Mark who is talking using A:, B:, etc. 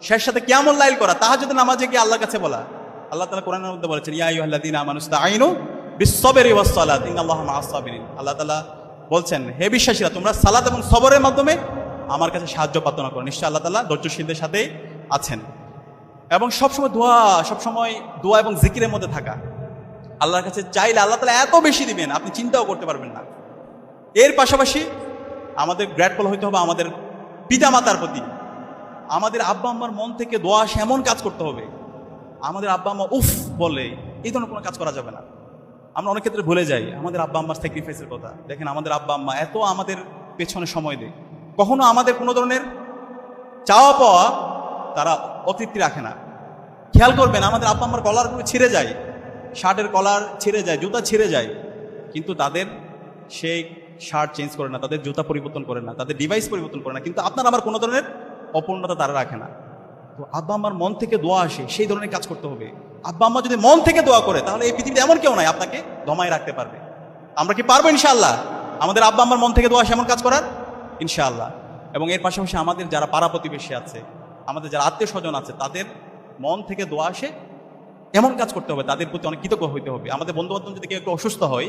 A: শেষ সাথে কিয়ামুল লাইল করা, তাহাজ্জুদের নামাজে গিয়ে আল্লাহর কাছে বলা। আল্লাহ তাআলা কোরআনের মধ্যে বলেছেন, ইয়া আইয়ুহাল্লাযীনা আমানু ইসতাঈনু বিস-সাবরি ওয়াস-সালাত ইন্নাল্লাহা মা'আস-সাবিরিন। আল্লাহ তাআলা বলছেন, হে বিশ্বাসীরা, তোমরা সালাত এবং সবরের মাধ্যমে আমার কাছে সাহায্য প্রার্থনা করো, নিশ্চয় আল্লাহ তাআলা ধৈর্যশীলদের সাথে আছেন। এবং সবসময় সবসময় দোয়া এবং জিকিরের মধ্যে থাকা। আল্লাহর কাছে চাইলে আল্লাহ তাআলা এত বেশি দিবেন, আপনি চিন্তাও করতে পারবেন না। এর পাশাপাশি আমাদের গ্রেটফুল হইতে হবে আমাদের পিতা মাতার প্রতি। আমাদের আব্বা আম্মার মন থেকে দোয়া আসে এমন কাজ করতে হবে। আমাদের আব্বা আম্মা উফ বলে এই ধরনের কোনো কাজ করা যাবে না। আমরা অনেক ক্ষেত্রে ভুলে যাই আমাদের আব্বা আম্মার স্যাক্রিফাইসের কথা। দেখেন, আমাদের আব্বা আম্মা এত আমাদের পেছনে সময় দেয়, কখনো আমাদের কোনো ধরনের চাওয়া পাওয়া তারা অতৃপ্তি রাখে না। খেয়াল করবেন, আমাদের আব্বা আম্মার কলারগুলো ছিঁড়ে যায়, শার্টের কলার ছিঁড়ে যায়, জুতা ছিঁড়ে যায়, কিন্তু তাদের সেই শার্ট চেঞ্জ করে না, তাদের জুতা পরিবর্তন করে না, তাদের ডিভাইস পরিবর্তন করে না, কিন্তু আপনার আমার কোনো ধরনের অপূর্ণতা তারা রাখে না। তো আব্বা আম্মার মন থেকে দোয়া আসে, সেই ধরনের কাজ করতে হবে। আব্বা আম্মা যদি মন থেকে দোয়া করে, তাহলে এই পৃথিবীতে এমন কেউ নাই আপনাকে দমায় রাখতে পারবে। আমরা কি পারবো ইনশাআল্লাহ আমাদের আব্বা আম্মার মন থেকে দোয়া আসে এমন কাজ করার? ইনশাআল্লাহ। এবং এর পাশাপাশি আমাদের যারা পাড়া প্রতিবেশী আছে, আমাদের যারা আত্মীয় স্বজন আছে, তাদের মন থেকে দোয়া আসে এমন কাজ করতে হবে, তাদের প্রতি অনেক কৃতজ্ঞ হইতে হবে। আমাদের বন্ধু বান্ধব যদি কেউ একটু অসুস্থ হয়,